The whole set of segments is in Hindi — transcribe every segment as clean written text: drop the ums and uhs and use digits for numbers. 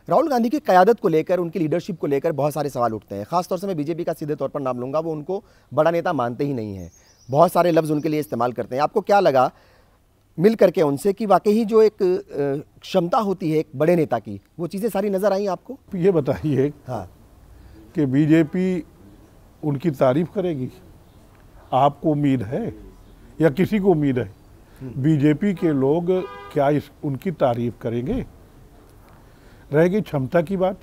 राहुल गांधी की क़यादत को लेकर, उनकी लीडरशिप को लेकर बहुत सारे सवाल उठते हैं। खासतौर से मैं बीजेपी का सीधे तौर पर नाम लूँगा, वो उनको बड़ा नेता मानते ही नहीं हैं, बहुत सारे लफ्ज़ उनके लिए इस्तेमाल करते हैं। आपको क्या लगा मिल करके उनसे कि वाकई जो एक क्षमता होती है एक बड़े नेता की, वो चीज़ें सारी नज़र आई आपको? ये बताइए हाँ कि बीजेपी उनकी तारीफ करेगी? आपको उम्मीद है या किसी को उम्मीद है बीजेपी के लोग क्या उनकी तारीफ करेंगे? रह गई क्षमता की बात।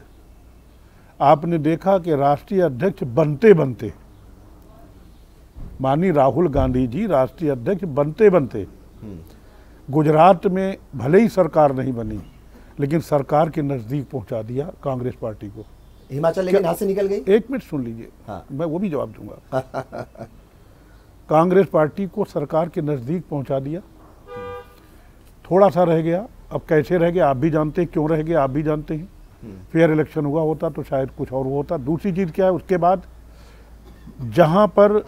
आपने देखा कि राष्ट्रीय अध्यक्ष बनते बनते, माननीय राहुल गांधी जी राष्ट्रीय अध्यक्ष बनते बनते गुजरात में भले ही सरकार नहीं बनी, लेकिन सरकार के नज़दीक पहुंचा दिया कांग्रेस पार्टी को। हिमाचल लेकिन हाथ से निकल गई। एक मिनट सुन लीजिए। हाँ। मैं वो भी जवाब दूंगा। कांग्रेस पार्टी को सरकार के नज़दीक पहुंचा दिया। थोड़ा सा रह गया, अब कैसे रह गया आप भी जानते हैं, क्यों रह गया आप भी जानते हैं। फेयर इलेक्शन हुआ होता तो शायद कुछ और होता। दूसरी चीज़ क्या है, उसके बाद जहां पर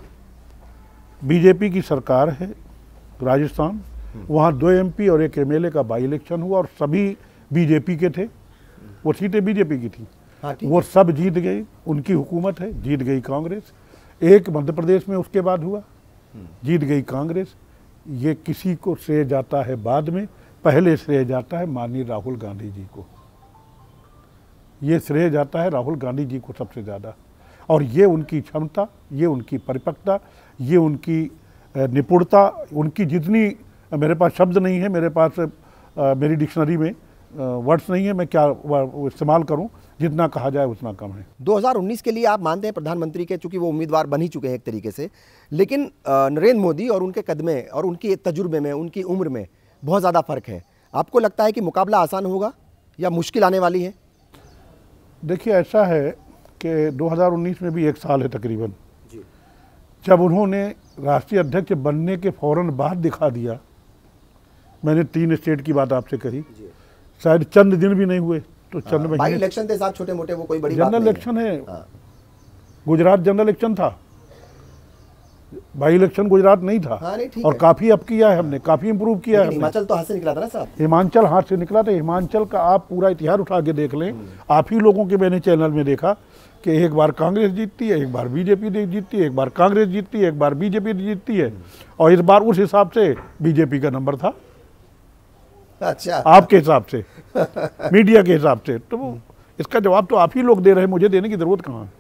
बीजेपी की सरकार है राजस्थान, वहाँ 2 MP और 1 MLA का बाई इलेक्शन हुआ और सभी बीजेपी के थे, वो सीटें बीजेपी की थी। हाँ, वो सब जीत गई, उनकी हुकूमत है, जीत गई कांग्रेस। एक मध्य प्रदेश में उसके बाद हुआ, जीत गई कांग्रेस। ये किसी को श्रेय जाता है बाद में, पहले श्रेय जाता है माननीय राहुल गांधी जी को। ये श्रेय जाता है राहुल गांधी जी को सबसे ज़्यादा। और ये उनकी क्षमता, ये उनकी परिपक्वता, ये उनकी निपुणता, उनकी जितनी, मेरे पास शब्द नहीं है, मेरे पास मेरी डिक्शनरी में वर्ड्स नहीं है, मैं क्या इस्तेमाल करूं, जितना कहा जाए उतना कम है। 2019 के लिए आप मानते हैं प्रधानमंत्री के, चूंकि वो उम्मीदवार बन ही चुके हैं एक तरीके से, लेकिन नरेंद्र मोदी और उनके कदमे और उनके तजुर्बे में, उनकी उम्र में बहुत ज़्यादा फर्क है। आपको लगता है कि मुकाबला आसान होगा या मुश्किल आने वाली है? देखिए, ऐसा है कि 2019 में भी 1 साल है तकरीबन, जब उन्होंने राष्ट्रीय अध्यक्ष बनने के फौरन बाद दिखा दिया। मैंने 3 स्टेट की बात आपसे कही, शायद चंद दिन भी नहीं हुए तो चंद महीने। बाई इलेक्शन थे साहब, छोटे मोटे, वो कोई बड़ी बात जनरल नहीं इलेक्शन है। गुजरात जनरल इलेक्शन था, बाई इलेक्शन गुजरात नहीं था। हाँ, नहीं, और काफी अप किया है हमने, काफी इंप्रूव किया है। हिमाचल तो हाथ से निकला था ना साहब। हिमाचल हाथ से निकला था। हिमाचल का आप पूरा इतिहास उठा के देख लें, आप ही लोगों के मैंने चैनल में देखा कि एक बार कांग्रेस जीतती है, एक बार बीजेपी जीतती है, एक बार कांग्रेस जीतती है, एक बार बीजेपी जीतती है। और इस बार उस हिसाब से बीजेपी का नंबर था। अच्छा, आपके हिसाब से, मीडिया के हिसाब से, तो इसका जवाब तो आप ही लोग दे रहे हैं, मुझे देने की जरूरत कहाँ है।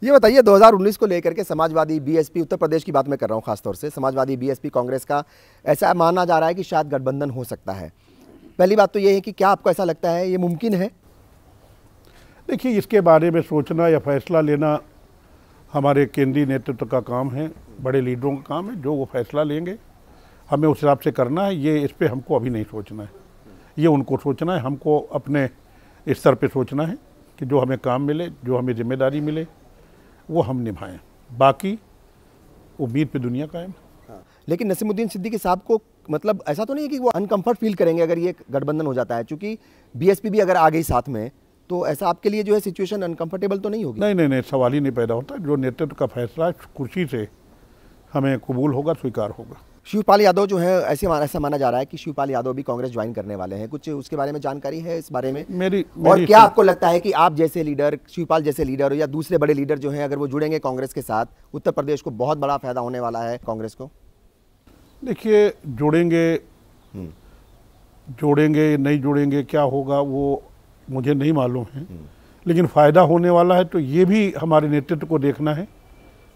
ये बताइए 2019 को लेकर के समाजवादी बीएसपी, उत्तर प्रदेश की बात मैं कर रहा हूँ खासतौर से, समाजवादी बीएसपी कांग्रेस का ऐसा माना जा रहा है कि शायद गठबंधन हो सकता है। पहली बात तो ये है कि क्या आपको ऐसा लगता है ये मुमकिन है? देखिए, इसके बारे में सोचना या फैसला लेना हमारे केंद्रीय नेतृत्व का काम है, बड़े लीडरों का काम है। जो वो फैसला लेंगे हमें उस हिसाब से करना है। ये इस पे हमको अभी नहीं सोचना है, ये उनको सोचना है। हमको अपने स्तर पे सोचना है कि जो हमें काम मिले, जो हमें जिम्मेदारी मिले, वो हम निभाएं। बाकी उम्मीद पे दुनिया कायम। हाँ। लेकिन नसीमुद्दीन सिद्दीकी साहब को मतलब ऐसा तो नहीं है कि वो अनकंफर्ट फील करेंगे अगर ये गठबंधन हो जाता है, क्योंकि बीएसपी भी अगर आ गई साथ में, तो ऐसा आपके लिए जो है सिचुएशन अनकंफर्टेबल तो नहीं होगी? नहीं, सवाल ही नहीं पैदा होता। जो नेतृत्व का फैसला कुर्सी से हमें कबूल होगा, स्वीकार होगा। शिवपाल यादव जो है, ऐसा माना जा रहा है कि शिवपाल यादव भी कांग्रेस ज्वाइन करने वाले हैं, कुछ उसके बारे में जानकारी है इस बारे में? और क्या आपको लगता है कि आप जैसे लीडर, शिवपाल जैसे लीडर या दूसरे बड़े लीडर जो हैं, अगर वो जुड़ेंगे कांग्रेस के साथ, उत्तर प्रदेश को बहुत बड़ा फायदा होने वाला है कांग्रेस को? देखिए, जोड़ेंगे नहीं जोड़ेंगे, क्या होगा वो मुझे नहीं मालूम है, लेकिन फ़ायदा होने वाला है। तो ये भी हमारे नेतृत्व को देखना है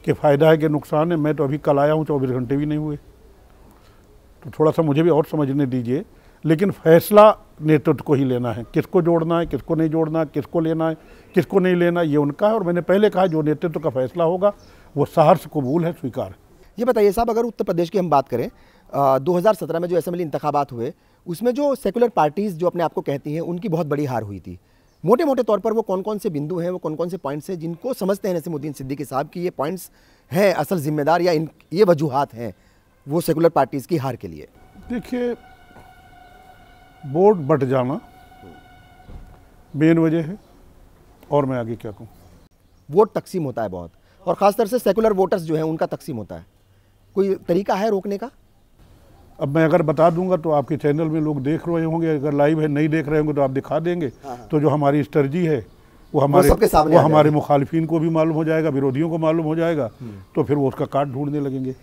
कि फ़ायदा है कि नुकसान है। मैं तो अभी कल आया हूँ, 24 घंटे भी नहीं हुए, तो थोड़ा सा मुझे भी और समझने दीजिए। लेकिन फैसला नेतृत्व को ही लेना है, किसको जोड़ना है, किसको नहीं जोड़ना, किसको लेना है, किसको नहीं लेना, ये उनका है। और मैंने पहले कहा, जो नेतृत्व का फैसला होगा वो सहर्ष कबूल है, स्वीकार है। ये बताइए साहब, अगर उत्तर प्रदेश की हम बात करें, 2017 में जो असेंबली इंतखाबात हुए, उसमें जो सेकुलर पार्टीज़ जो अपने आप को कहती हैं, उनकी बहुत बड़ी हार हुई थी। मोटे मोटे तौर पर वो कौन कौन से बिंदु हैं, वो कौन कौन से पॉइंट्स हैं जिनको समझते हैं नसीमुद्दीन सिद्दीकी साहब कि ये पॉइंट्स हैं असल जिम्मेदार, या ये वजूहात हैं वो सेकुलर पार्टीज़ की हार के लिए? देखिए, वोट बट जाना मेन वजह है, और मैं आगे क्या कहूँ। वोट तकसीम होता है बहुत, और ख़ासतौर से सेकुलर वोटर्स जो हैं उनका तकसीम होता है। कोई तरीका है रोकने का? अब मैं अगर बता दूंगा तो आपके चैनल में लोग देख रहे होंगे, अगर लाइव है नहीं देख रहे होंगे तो आप दिखा देंगे। तो जो हमारी स्ट्रेटजी है वो हमारे मुखालिफिन को भी मालूम हो जाएगा, विरोधियों को मालूम हो जाएगा, तो फिर वो उसका काट ढूंढने लगेंगे।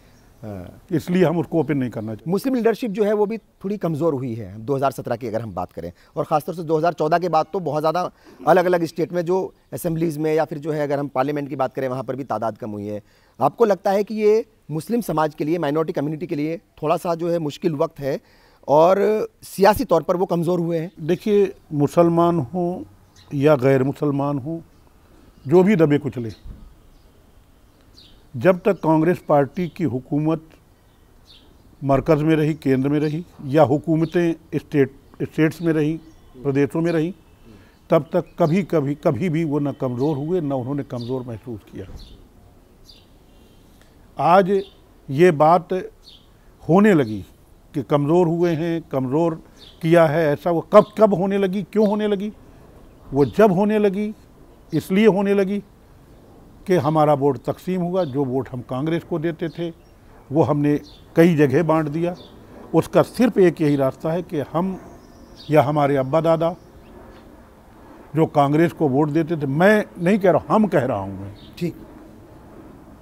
इसलिए हम उसको ओपन नहीं करना चाहिए। मुस्लिम लीडरशिप जो है वो भी थोड़ी कमज़ोर हुई है 2017 की अगर हम बात करें, और ख़ासतौर से 2014 के बाद तो बहुत ज़्यादा अलग अलग स्टेट में जो असेंबलीज़ में या फिर जो है अगर हम पार्लियामेंट की बात करें वहाँ पर भी तादाद कम हुई है। आपको लगता है कि ये मुस्लिम समाज के लिए, माइनॉरिटी कम्युनिटी के लिए थोड़ा सा जो है मुश्किल वक्त है और सियासी तौर पर वो कमज़ोर हुए हैं? देखिए, मुसलमान हों या गैर मुसलमान हों, जो भी दबे कुचले, जब तक कांग्रेस पार्टी की हुकूमत मरकज़ में रही, केंद्र में रही, या हुकूमतें स्टेट्स में रही, प्रदेशों में रही, तब तक कभी भी वो न कमज़ोर हुए न उन्होंने कमज़ोर महसूस किया। आज ये बात होने लगी कि कमज़ोर हुए हैं, कमज़ोर किया है, ऐसा वो कब होने लगी, क्यों होने लगी? वो जब होने लगी इसलिए होने लगी कि हमारा वोट तकसीम हुआ। जो वोट हम कांग्रेस को देते थे वो हमने कई जगह बांट दिया। उसका सिर्फ एक यही रास्ता है कि हम या हमारे अब्बा दादा जो कांग्रेस को वोट देते थे, मैं नहीं कह रहा, हम कह रहा हूँ, मैं ठीक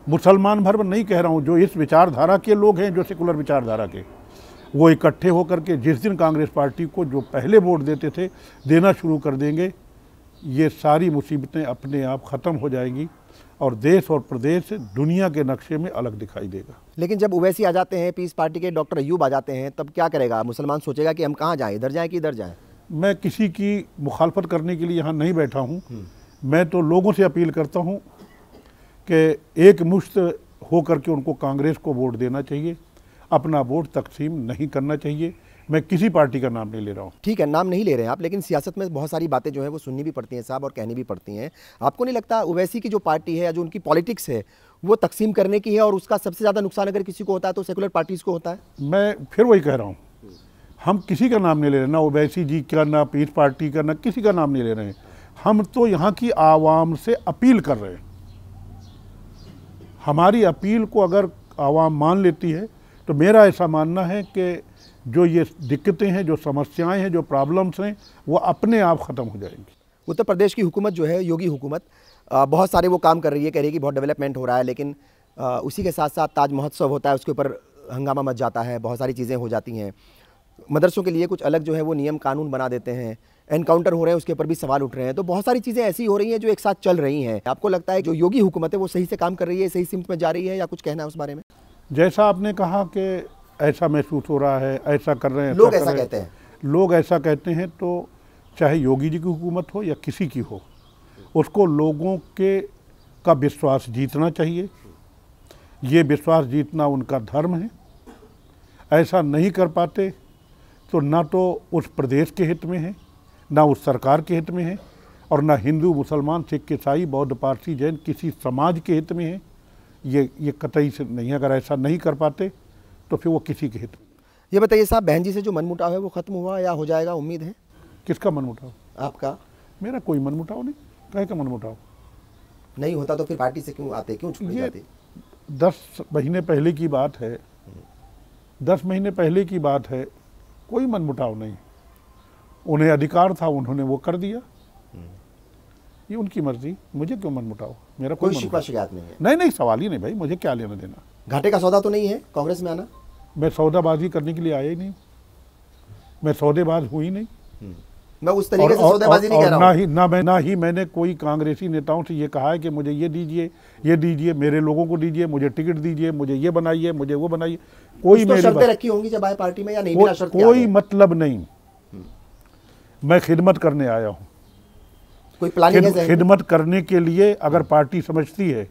मुसलमान भर नहीं कह रहा हूँ, जो इस विचारधारा के लोग हैं, जो सेकुलर विचारधारा के, वो इकट्ठे होकर के जिस दिन कांग्रेस पार्टी को जो पहले वोट देते थे देना शुरू कर देंगे, ये सारी मुसीबतें अपने आप ख़त्म हो जाएंगी और देश और प्रदेश दुनिया के नक्शे में अलग दिखाई देगा। लेकिन जब ओवैसी आ जाते हैं, पीस पार्टी के डॉक्टर अयूब आ जाते हैं, तब क्या करेगा मुसलमान? सोचेगा कि हम कहाँ जाएं, इधर जाएं कि इधर जाएं? मैं किसी की मुखालफत करने के लिए यहाँ नहीं बैठा हूँ। मैं तो लोगों से अपील करता हूँ कि एक मुश्त होकर के उनको कांग्रेस को वोट देना चाहिए, अपना वोट तकसीम नहीं करना चाहिए। मैं किसी पार्टी का नाम नहीं ले रहा हूँ। ठीक है, नाम नहीं ले रहे हैं आप, लेकिन सियासत में बहुत सारी बातें जो है वो सुननी भी पड़ती हैं साहब, और कहनी भी पड़ती हैं। आपको नहीं लगता ओवैसी की जो पार्टी है या जो उनकी पॉलिटिक्स है वो तकसीम करने की है, और उसका सबसे ज़्यादा नुकसान अगर किसी को होता है तो सेकुलर पार्टीज़ को होता है? मैं फिर वही कह रहा हूँ, हम किसी का नाम नहीं ले रहे, ना ओवैसी जी का, ना पीस पार्टी का, ना किसी का नाम नहीं ले रहे हैं। हम तो यहाँ की आवाम से अपील कर रहे हैं। हमारी अपील को अगर आवाम मान लेती है तो मेरा ऐसा मानना है कि जो ये दिक्कतें हैं, जो समस्याएं हैं, जो प्रॉब्लम्स हैं, वो अपने आप ख़त्म हो जाएंगी। उत्तर प्रदेश की हुकूमत जो है, योगी हुकूमत, बहुत सारे वो काम कर रही है, कह रही है कि बहुत डेवलपमेंट हो रहा है, लेकिन उसी के साथ साथ ताज महोत्सव होता है, उसके ऊपर हंगामा मच जाता है, बहुत सारी चीज़ें हो जाती हैं। मदरसों के लिए कुछ अलग जो है वो नियम कानून बना देते हैं, एनकाउंटर हो रहे हैं, उसके ऊपर भी सवाल उठ रहे हैं। तो बहुत सारी चीज़ें ऐसी हो रही हैं जो एक साथ चल रही हैं। आपको लगता है जो योगी हुकूमत है वो सही से काम कर रही है, सही सिमत में जा रही है, या कुछ कहना है उस बारे में? जैसा आपने कहा कि ऐसा महसूस हो रहा है, ऐसा कर रहे हैं, लोग ऐसा कहते हैं, लोग ऐसा कहते हैं, तो चाहे योगी जी की हुकूमत हो या किसी की हो, उसको लोगों का विश्वास जीतना चाहिए। ये विश्वास जीतना उनका धर्म है। ऐसा नहीं कर पाते तो ना तो उस प्रदेश के हित में है, ना उस सरकार के हित में है, और ना हिंदू, मुसलमान, सिख, ईसाई, बौद्ध, पारसी, जैन किसी समाज के हित में है। ये कतई से नहीं। अगर ऐसा नहीं कर पाते तो फिर वो किसी के हित में। ये बताइए साहब, बहन जी से जो मनमुटाव है वो खत्म हुआ या हो जाएगा, उम्मीद है? किसका मनमुटाव? आपका? मेरा कोई मनमुटाव नहीं। कहे का मनमुटाव? नहीं होता तो फिर पार्टी से क्यों आते, क्यों छूट जाते? 10 महीने पहले की बात है, 10 महीने पहले की बात है। कोई मनमुटाव नहीं। उन्हें अधिकार था, उन्होंने वो कर दिया। ये उनकी मर्जी, मुझे क्यों मनमुटाव? मेरा कोई शिकवा शिकायत नहीं है? नहीं, सवाल ही नहीं भाई, मुझे क्या लेना देना। घाटे का सौदा तो नहीं है कांग्रेस में आना? मैं सौदाबाजी करने के लिए आया ही नहीं, मैं सौदेबाज हुई नहीं। मैं उस तरीके से सौदेबाजी नहीं कह रहा हूं। ना ही मैंने कोई कांग्रेसी नेताओं से ये कहा है कि मुझे ये दीजिए, मेरे लोगों को दीजिए, मुझे टिकट दीजिए, मुझे ये बनाइए, मुझे वो बनाइए। कोई मेरी शर्तें रखी होंगी जब आए पार्टी में, या नहीं? कोई मतलब नहीं। मैं खिदमत करने आया हूँ। कोई प्लानिंग है? खिदमत करने के लिए अगर पार्टी समझती है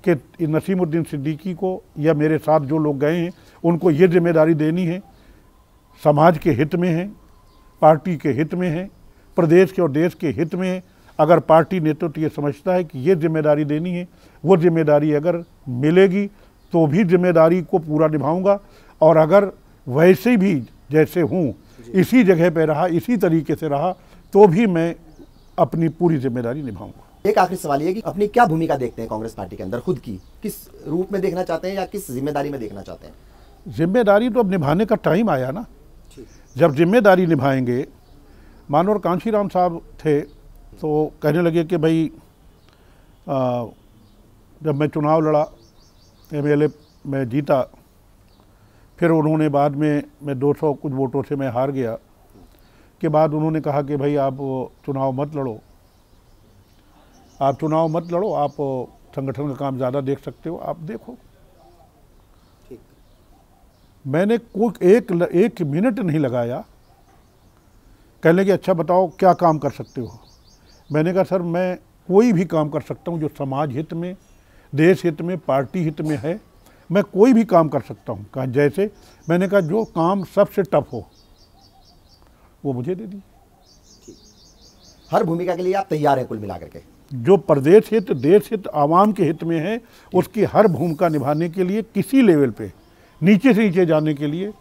कि नसीमुद्दीन सिद्दीकी को या मेरे साथ जो लोग गए हैं उनको ये जिम्मेदारी देनी है, समाज के हित में है, पार्टी के हित में है, प्रदेश के और देश के हित में है, अगर पार्टी नेतृत्व ये समझता है कि ये जिम्मेदारी देनी है, वो जिम्मेदारी अगर मिलेगी तो भी जिम्मेदारी को पूरा निभाऊंगा। और अगर वैसे भी जैसे हूँ, इसी जगह पे रहा, इसी तरीके से रहा, तो भी मैं अपनी पूरी जिम्मेदारी निभाऊंगा। एक आखिरी सवाल ये कि अपनी क्या भूमिका देखते हैं कांग्रेस पार्टी के अंदर, खुद की किस रूप में देखना चाहते हैं या किस जिम्मेदारी में देखना चाहते हैं? जिम्मेदारी तो अब निभाने का टाइम आया ना। जब जिम्मेदारी निभाएंगे, मानवर कांशीराम साहब थे तो कहने लगे कि भाई जब मैं चुनाव लड़ा, एमएलए में जीता, फिर उन्होंने बाद में मैं 200 कुछ वोटों से मैं हार गया, के बाद उन्होंने कहा कि भाई आप चुनाव मत लड़ो, आप चुनाव मत लड़ो, आप संगठन का काम ज़्यादा देख सकते हो, आप देखो। मैंने कोई एक मिनट नहीं लगाया, कहने कि अच्छा बताओ क्या काम कर सकते हो। मैंने कहा सर मैं कोई भी काम कर सकता हूँ जो समाज हित में, देश हित में, पार्टी हित में है, मैं कोई भी काम कर सकता हूँ। कहा जैसे, मैंने कहा जो काम सबसे टफ हो वो मुझे दे दी। हर भूमिका के लिए आप तैयार हैं कुल मिलाकर के? जो प्रदेश हित, देश हित, आवाम के हित में है, उसकी हर भूमिका निभाने के लिए किसी लेवल पे नीचे से नीचे जाने के लिए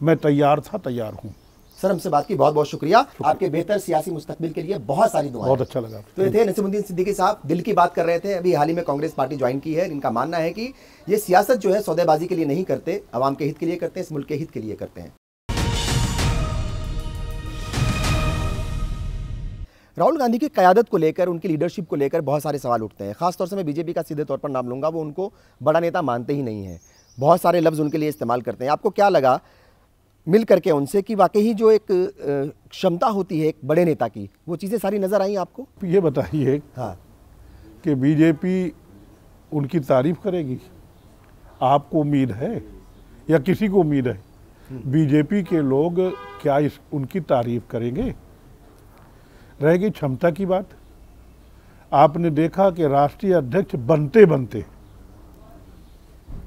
मैं तैयार था, तैयार हूँ। सर हमसे बात की बहुत बहुत शुक्रिया। आपके बेहतर सियासी मुस्तकबिल के लिए बहुत सारी दुआएं। बहुत अच्छा लगा। तो ये थे नसीमुद्दीन सिद्दीकी साहब, दिल की बात कर रहे थे। अभी हाल ही में कांग्रेस पार्टी ज्वाइन की है। इनका मानना है कि ये सियासत जो है सौदेबाजी के लिए नहीं करते, आवाम के हित के लिए करते हैं, इस मुल्क के हित के लिए करते हैं। राहुल गांधी की क़यादत को लेकर, उनकी लीडरशिप को लेकर बहुत सारे सवाल उठते हैं। खासतौर से मैं बीजेपी का सीधे तौर पर नाम लूंगा, वो उनको बड़ा नेता मानते ही नहीं है, बहुत सारे लफ्ज़ उनके लिए इस्तेमाल करते हैं। आपको क्या लगा मिल करके उनसे कि वाकई ही जो एक क्षमता होती है एक बड़े नेता की, वो चीज़ें सारी नज़र आई आपको? ये बताइए हाँ कि बीजेपी उनकी तारीफ करेगी? आपको उम्मीद है या किसी को उम्मीद है बीजेपी के लोग क्या उनकी तारीफ करेंगे? रह गई क्षमता की बात। आपने देखा कि राष्ट्रीय अध्यक्ष बनते बनते,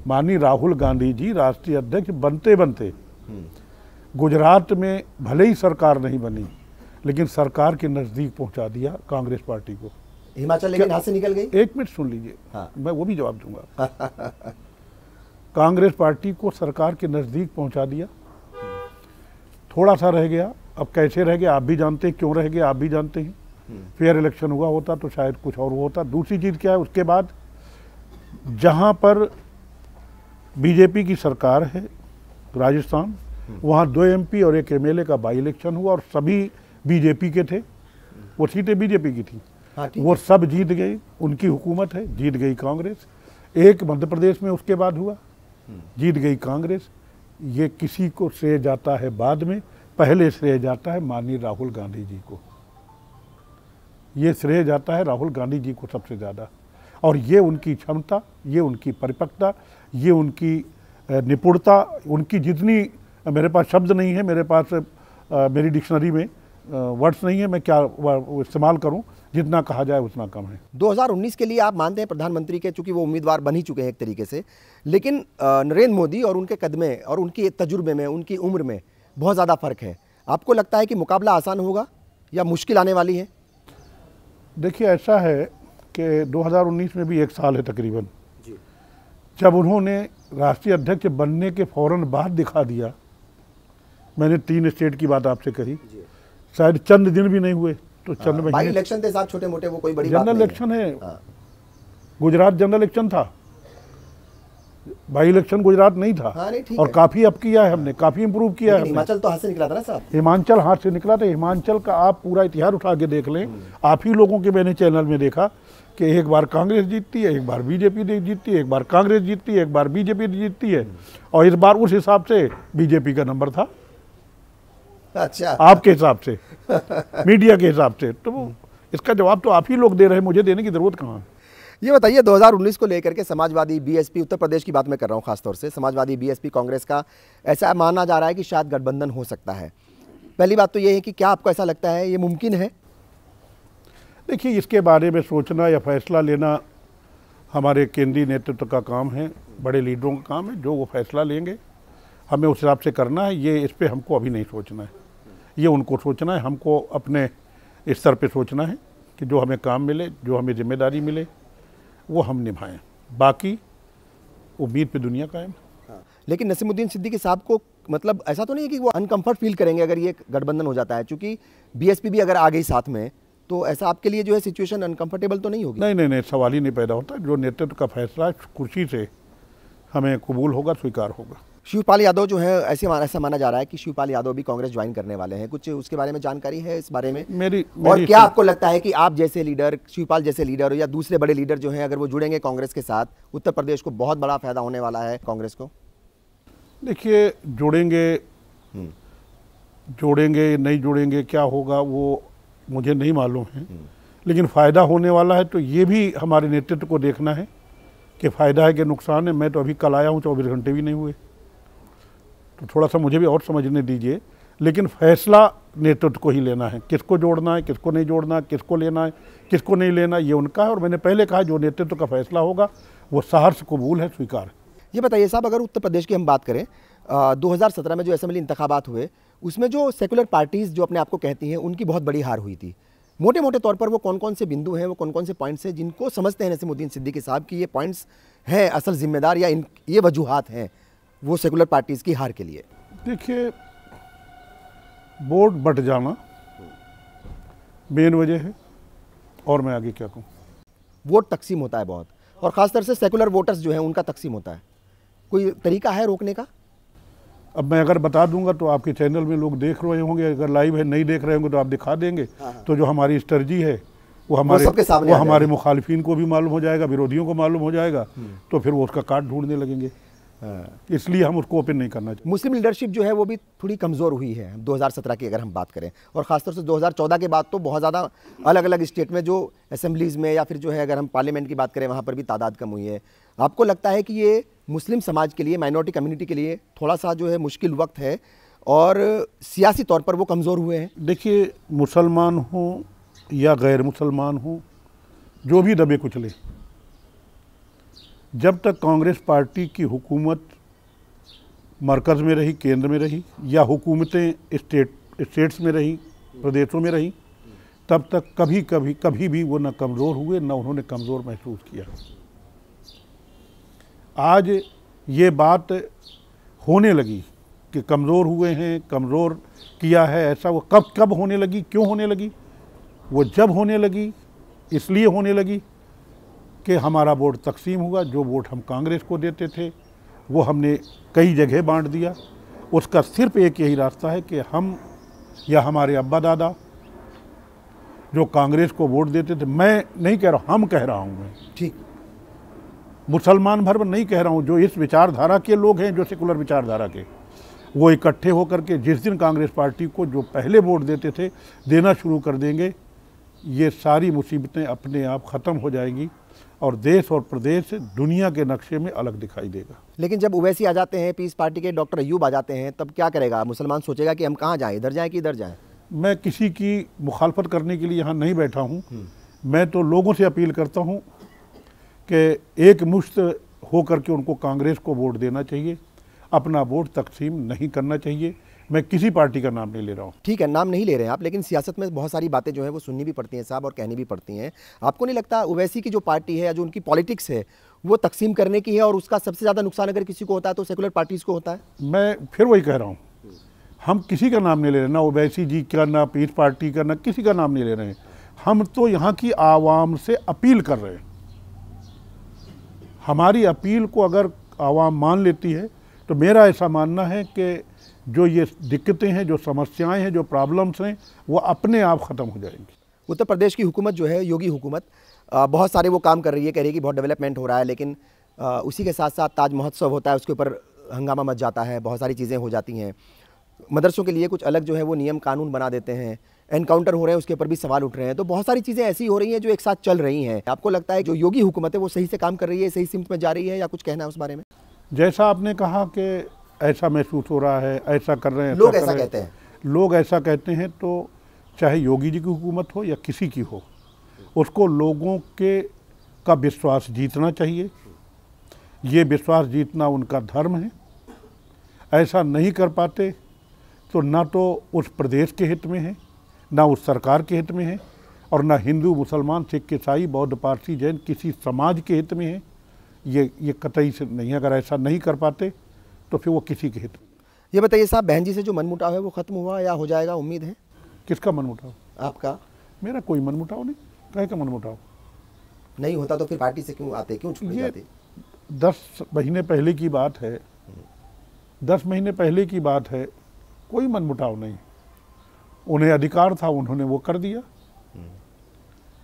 माननीय राहुल गांधी जी राष्ट्रीय अध्यक्ष बनते बनते गुजरात में भले ही सरकार नहीं बनी, लेकिन सरकार के नज़दीक पहुंचा दिया कांग्रेस पार्टी को। हिमाचल लेकिन हाथ से निकल गई। एक मिनट सुन लीजिए। हाँ। मैं वो भी जवाब दूंगा। कांग्रेस पार्टी को सरकार के नज़दीक पहुंचा दिया। थोड़ा सा रह गया, अब कैसे रह गया आप भी जानते हैं, क्यों रह गया आप भी जानते हैं। फेयर इलेक्शन हुआ होता तो शायद कुछ और होता। दूसरी चीज़ क्या है, उसके बाद जहां पर बीजेपी की सरकार है राजस्थान, वहाँ 2 एमपी और 1 एमएलए का बाई इलेक्शन हुआ और सभी बीजेपी के थे, वो सीटें बीजेपी की थी। हाँ, वो सब जीत गई, उनकी हुकूमत है, जीत गई कांग्रेस। एक मध्य प्रदेश में उसके बाद हुआ, जीत गई कांग्रेस। ये किसी को श्रेय जाता है बाद में, पहले श्रेय जाता है माननीय राहुल गांधी जी को। ये श्रेय जाता है राहुल गांधी जी को सबसे ज़्यादा। और ये उनकी क्षमता, ये उनकी परिपक्वता, ये उनकी निपुणता, उनकी जितनी, मेरे पास शब्द नहीं है, मेरे पास मेरी डिक्शनरी में वर्ड्स नहीं है, मैं क्या इस्तेमाल करूं, जितना कहा जाए उतना कम है। 2019 के लिए आप मानते हैं प्रधानमंत्री के, चूंकि वो उम्मीदवार बन ही चुके हैं एक तरीके से, लेकिन नरेंद्र मोदी और उनके कदमे और उनके तजुर्बे में, उनकी उम्र में बहुत ज़्यादा फर्क है। आपको लगता है कि मुकाबला आसान होगा या मुश्किल आने वाली है? देखिए ऐसा है कि 2019 में भी 1 साल है तकरीबन, जब उन्होंने राष्ट्रीय अध्यक्ष बनने के फौरन बाद दिखा दिया। मैंने 3 स्टेट की बात आपसे कही, शायद चंद दिन भी नहीं हुए तो चंद महीने। बाई इलेक्शन थे साहब, छोटे मोटे, वो कोई बड़ी बात जनरल नहीं इलेक्शन है। गुजरात जनरल इलेक्शन था, बाई इलेक्शन गुजरात नहीं था। हाँ, नहीं, ठीक और है। काफ़ी अब किया है हमने, काफ़ी इम्प्रूव किया है। हिमाचल तो हाथ से निकला था ना साहब। हिमाचल हाथ से निकला था। हिमाचल का आप पूरा इतिहास उठा के देख लें। आप ही लोगों के मैंने चैनल में देखा कि एक बार कांग्रेस जीतती है, एक बार बीजेपी जीतती है, एक बार कांग्रेस जीतती है, एक बार बीजेपी जीतती है। और इस बार उस हिसाब से बीजेपी का नंबर था। अच्छा, आपके हिसाब से, मीडिया के हिसाब से। तो इसका जवाब तो आप ही लोग दे रहे हैं, मुझे देने की जरूरत कहाँ है। ये बताइए 2019 को लेकर के समाजवादी, बीएसपी, उत्तर प्रदेश की बात मैं कर रहा हूँ खासतौर से, समाजवादी, बीएसपी, कांग्रेस का ऐसा माना जा रहा है कि शायद गठबंधन हो सकता है। पहली बात तो ये है कि क्या आपको ऐसा लगता है ये मुमकिन है? देखिए इसके बारे में सोचना या फैसला लेना हमारे केंद्रीय नेतृत्व का काम है, बड़े लीडरों का काम है। जो वो फैसला लेंगे हमें उस हिसाब से करना है। ये इस पर हमको अभी नहीं सोचना है, ये उनको सोचना है। हमको अपने स्तर पे सोचना है कि जो हमें काम मिले, जो हमें जिम्मेदारी मिले, वो हम निभाएं। बाकी उम्मीद पे दुनिया कायम। लेकिन नसीमुद्दीन सिद्दीकी साहब को मतलब ऐसा तो नहीं है कि वो अनकंफर्ट फील करेंगे अगर ये गठबंधन हो जाता है, क्योंकि बीएसपी भी अगर आ गई साथ में तो ऐसा आपके लिए जो है सिचुएशन अनकंफर्टेबल तो नहीं होगी? नहीं, सवाल ही नहीं पैदा होता। जो नेतृत्व का फैसला कुर्सी से हमें कबूल होगा, स्वीकार होगा। शिवपाल यादव जो है ऐसा माना जा रहा है कि शिवपाल यादव भी कांग्रेस ज्वाइन करने वाले हैं, कुछ उसके बारे में जानकारी है इस बारे में? और क्या आपको लगता है कि आप जैसे लीडर, शिवपाल जैसे लीडर या दूसरे बड़े लीडर जो हैं, अगर वो जुड़ेंगे कांग्रेस के साथ, उत्तर प्रदेश को बहुत बड़ा फायदा होने वाला है कांग्रेस को? देखिए, जोड़ेंगे नहीं जोड़ेंगे, क्या होगा वो मुझे नहीं मालूम है, लेकिन फ़ायदा होने वाला है तो ये भी हमारे नेतृत्व को देखना है कि फ़ायदा है कि नुकसान है। मैं तो अभी कल आया हूँ, 24 घंटे भी नहीं हुए, तो थोड़ा सा मुझे भी और समझने दीजिए। लेकिन फैसला नेतृत्व को ही लेना है, किसको जोड़ना है, किसको नहीं जोड़ना, किसको लेना है, किसको नहीं लेना, ये उनका है। और मैंने पहले कहा, जो नेतृत्व का फैसला होगा वो सहर्ष कबूल है, स्वीकार है। ये बताइए साहब, अगर उत्तर प्रदेश की हम बात करें, 2017 में जो असेंबली इंतखाबात हुए, उसमें जो सेकुलर पार्टीज़ जो अपने आप को कहती हैं, उनकी बहुत बड़ी हार हुई थी। मोटे मोटे तौर पर वो कौन कौन से बिंदु हैं, वो कौन कौन से पॉइंट्स हैं जिनको समझते हैं नसीमुद्दीन सिद्दीकी साहब कि ये पॉइंट्स हैं असल जिम्मेदार, या ये वजूहात हैं वो सेकुलर पार्टीज़ की हार के लिए? देखिए, वोट बट जाना मेन वजह है, और मैं आगे क्या कहूँ। वोट तकसीम होता है बहुत, और ख़ासतौर से सेकुलर वोटर्स जो हैं उनका तकसीम होता है। कोई तरीका है रोकने का? अब मैं अगर बता दूंगा तो आपके चैनल में लोग देख रहे होंगे, अगर लाइव है नहीं देख रहे होंगे तो आप दिखा देंगे। तो जो हमारी स्ट्रेटजी है वो हमारे मुखालिफिन को भी मालूम हो जाएगा, विरोधियों को मालूम हो जाएगा, तो फिर वो उसका काट ढूंढने लगेंगे। इसलिए हम उसको ओपन नहीं करना चाहिए। मुस्लिम लीडरशिप जो है वो भी थोड़ी कमज़ोर हुई है 2017 की अगर हम बात करें, और ख़ासतौर से 2014 के बाद तो बहुत ज़्यादा अलग अलग स्टेट में जो असेंबलीज़ में या फिर जो है अगर हम पार्लियामेंट की बात करें वहाँ पर भी तादाद कम हुई है। आपको लगता है कि ये मुस्लिम समाज के लिए, माइनॉरिटी कम्युनिटी के लिए थोड़ा सा जो है मुश्किल वक्त है और सियासी तौर पर वो कमज़ोर हुए हैं? देखिए, मुसलमान हों या गैर मुसलमान हों, जो भी दबे कुचले, जब तक कांग्रेस पार्टी की हुकूमत मरकज़ में रही, केंद्र में रही, या हुकूमतें स्टेट्स में रही, प्रदेशों में रही, तब तक कभी भी वो न कमज़ोर हुए, न उन्होंने कमज़ोर महसूस किया। आज ये बात होने लगी कि कमज़ोर हुए हैं, कमज़ोर किया है, ऐसा वो कब होने लगी, क्यों होने लगी? वो जब होने लगी इसलिए होने लगी कि हमारा वोट तकसीम हुआ। जो वोट हम कांग्रेस को देते थे वो हमने कई जगह बांट दिया। उसका सिर्फ एक यही रास्ता है कि हम या हमारे अब्बा दादा जो कांग्रेस को वोट देते थे, मैं नहीं कह रहा, हम कह रहा हूँ, मैं ठीक मुसलमान भर नहीं कह रहा हूँ, जो इस विचारधारा के लोग हैं, जो सेकुलर विचारधारा के, वो इकट्ठे होकर के जिस दिन कांग्रेस पार्टी को जो पहले वोट देते थे देना शुरू कर देंगे, ये सारी मुसीबतें अपने आप ख़त्म हो जाएंगी और देश और प्रदेश दुनिया के नक्शे में अलग दिखाई देगा। लेकिन जब ओवैसी आ जाते हैं, पीस पार्टी के डॉक्टर अयूब आ जाते हैं, तब क्या करेगा मुसलमान? सोचेगा कि हम कहाँ जाएं, इधर जाएं कि इधर जाएं? मैं किसी की मुखालफत करने के लिए यहाँ नहीं बैठा हूँ। मैं तो लोगों से अपील करता हूँ कि एक मुश्त होकर के उनको कांग्रेस को वोट देना चाहिए, अपना वोट तकसीम नहीं करना चाहिए। मैं किसी पार्टी का नाम नहीं ले रहा हूँ। ठीक है, नाम नहीं ले रहे हैं आप, लेकिन सियासत में बहुत सारी बातें जो है वो सुननी भी पड़ती हैं साहब, और कहनी भी पड़ती हैं। आपको नहीं लगता ओवैसी की जो पार्टी है या जो उनकी पॉलिटिक्स है वो तकसीम करने की है, और उसका सबसे ज़्यादा नुकसान अगर किसी को होता है तो सेकुलर पार्टीज़ को होता है? मैं फिर वही कह रहा हूँ, हम किसी का नाम नहीं ले रहे, ना ओवैसी जी का, ना पीस पार्टी का, ना किसी का नाम नहीं ले रहे हैं। हम तो यहाँ की आवाम से अपील कर रहे हैं। हमारी अपील को अगर आवाम मान लेती है तो मेरा ऐसा मानना है कि जो ये दिक्कतें हैं, जो समस्याएं हैं, जो प्रॉब्लम्स हैं, वो अपने आप ख़त्म हो जाएंगी। उत्तर प्रदेश की हुकूमत जो है, योगी हुकूमत, बहुत सारे वो काम कर रही है, कह रही है कि बहुत डेवलपमेंट हो रहा है, लेकिन उसी के साथ साथ ताज महोत्सव होता है, उसके ऊपर हंगामा मच जाता है, बहुत सारी चीज़ें हो जाती हैं। मदरसों के लिए कुछ अलग जो है वो नियम कानून बना देते हैं, एनकाउंटर हो रहे हैं, उसके ऊपर भी सवाल उठ रहे हैं। तो बहुत सारी चीज़ें ऐसी हो रही हैं जो एक साथ चल रही हैं। आपको लगता है जो योगी हुकूमत है वो सही से काम कर रही है, सही सिमत में जा रही है, या कुछ कहना है उस बारे में? जैसा आपने कहा कि ऐसा महसूस हो रहा है, ऐसा कर रहे हैं, लोग ऐसा कहते हैं, लोग ऐसा कहते हैं, तो चाहे योगी जी की हुकूमत हो या किसी की हो, उसको लोगों का विश्वास जीतना चाहिए। ये विश्वास जीतना उनका धर्म है। ऐसा नहीं कर पाते तो ना तो उस प्रदेश के हित में है, ना उस सरकार के हित में है, और ना हिंदू, मुसलमान, सिख, ईसाई, बौद्ध, पारसी, जैन किसी समाज के हित में है। ये कतई से नहीं है। अगर ऐसा नहीं कर पाते तो फिर वो किसी के हित में। ये बताइए साहब, बहन जी से जो मनमुटाव है वो खत्म हुआ या हो जाएगा, उम्मीद है? किसका मनमुटाव? आपका? मेरा कोई मनमुटाव नहीं। कहीं का मनमुटाव नहीं होता तो फिर पार्टी से क्यों आते, क्यों छूट जाते? 10 महीने पहले की बात है। 10 महीने पहले की बात है, कोई मनमुटाव नहीं, उन्हें अधिकार था, उन्होंने वो कर दिया,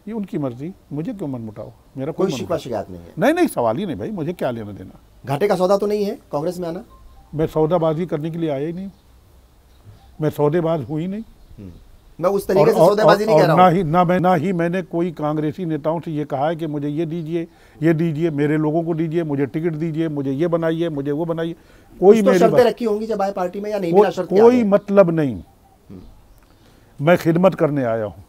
ये उनकी मर्जी, मुझे क्यों मनमुटाव, मेरा कोई शिकवा शिकायत नहीं है। नहीं नहीं, सवाल ही नहीं भाई, मुझे क्या लेना देना। घाटे का सौदा तो नहीं है कांग्रेस में आना? मैं सौदाबाजी करने के लिए आया ही नहीं, मैं सौदेबाज हुई नहीं। मैं उस तरीके से सौदेबाजी नहीं कह रहा हूं। ना ही मैंने कोई कांग्रेसी नेताओं से ये कहा है कि मुझे ये दीजिए, मेरे लोगों को दीजिए, मुझे टिकट दीजिए, मुझे ये बनाइए, मुझे वो बनाइए। कोई मेरी शर्तें रखी होंगी जब आए पार्टी में, या नहीं? बिना शर्त के कोई मतलब नहीं, मैं खिदमत करने आया हूँ।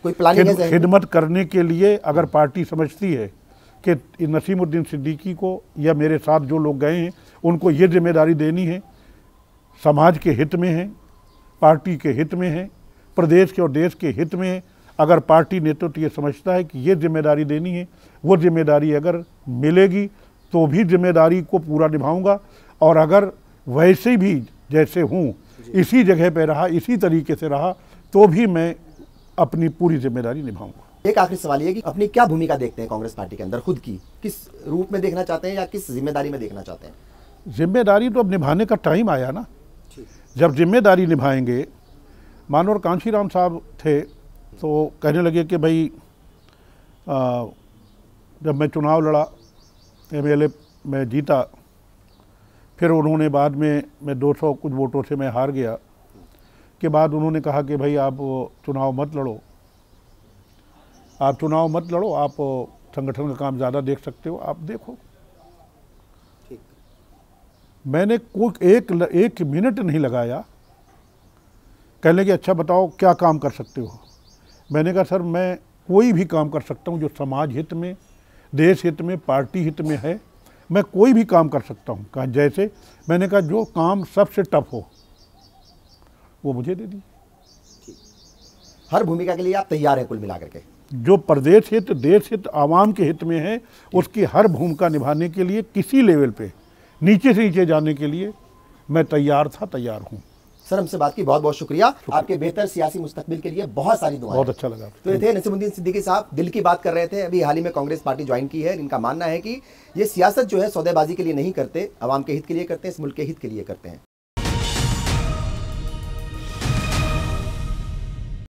कोई प्लानिंग है? खिदमत करने के लिए अगर पार्टी समझती है कि नसीमुद्दीन सिद्दीकी को या मेरे साथ जो लोग गए हैं उनको ये जिम्मेदारी देनी है, समाज के हित में है, पार्टी के हित में है, प्रदेश के और देश के हित में है, अगर पार्टी नेतृत्व ये समझता है कि ये जिम्मेदारी देनी है, वो जिम्मेदारी अगर मिलेगी तो भी जिम्मेदारी को पूरा निभाऊंगा। और अगर वैसे भी जैसे हूँ इसी जगह पे रहा, इसी तरीके से रहा, तो भी मैं अपनी पूरी जिम्मेदारी निभाऊंगा। एक आखिरी सवाल ये कि अपनी क्या भूमिका देखते हैं कांग्रेस पार्टी के अंदर, खुद की किस रूप में देखना चाहते हैं या किस जिम्मेदारी में देखना चाहते हैं? जिम्मेदारी तो अब निभाने का टाइम आया ना, जब जिम्मेदारी निभाएंगे। मानवर कांशीराम साहब थे तो कहने लगे कि भाई जब मैं चुनाव लड़ा, MLA में जीता, फिर उन्होंने बाद में मैं 200 कुछ वोटों से मैं हार गया, के बाद उन्होंने कहा कि भाई आप चुनाव मत लड़ो, आप संगठन का काम ज़्यादा देख सकते हो, आप देखो। मैंने कोई एक मिनट नहीं लगाया, कहने लगे अच्छा बताओ क्या काम कर सकते हो। मैंने कहा सर मैं कोई भी काम कर सकता हूँ जो समाज हित में, देश हित में, पार्टी हित में है, मैं कोई भी काम कर सकता हूँ। कहा जैसे, मैंने कहा जो काम सबसे टफ हो वो मुझे दे दी। हर भूमिका के लिए आप तैयार हैं कुल मिलाकर के? जो प्रदेश हित, देश हित, आवाम के हित में है, उसकी हर भूमिका निभाने के लिए किसी लेवल पे नीचे से नीचे जाने के लिए मैं तैयार हूँ। सर हमसे बात की बहुत बहुत शुक्रिया। आपके बेहतर सियासी मुस्तकबिल के लिए बहुत सारी दुआएं। बहुत अच्छा लगा। तो ये थे नसीमुद्दीन सिद्दीकी साहब, दिल की बात कर रहे थे। अभी हाल ही में कांग्रेस पार्टी ज्वाइन की है। इनका मानना है कि ये सियासत जो है सौदेबाजी के लिए नहीं करते, आवाम के हित के लिए करते हैं, इस मुल्क के हित के लिए करते हैं।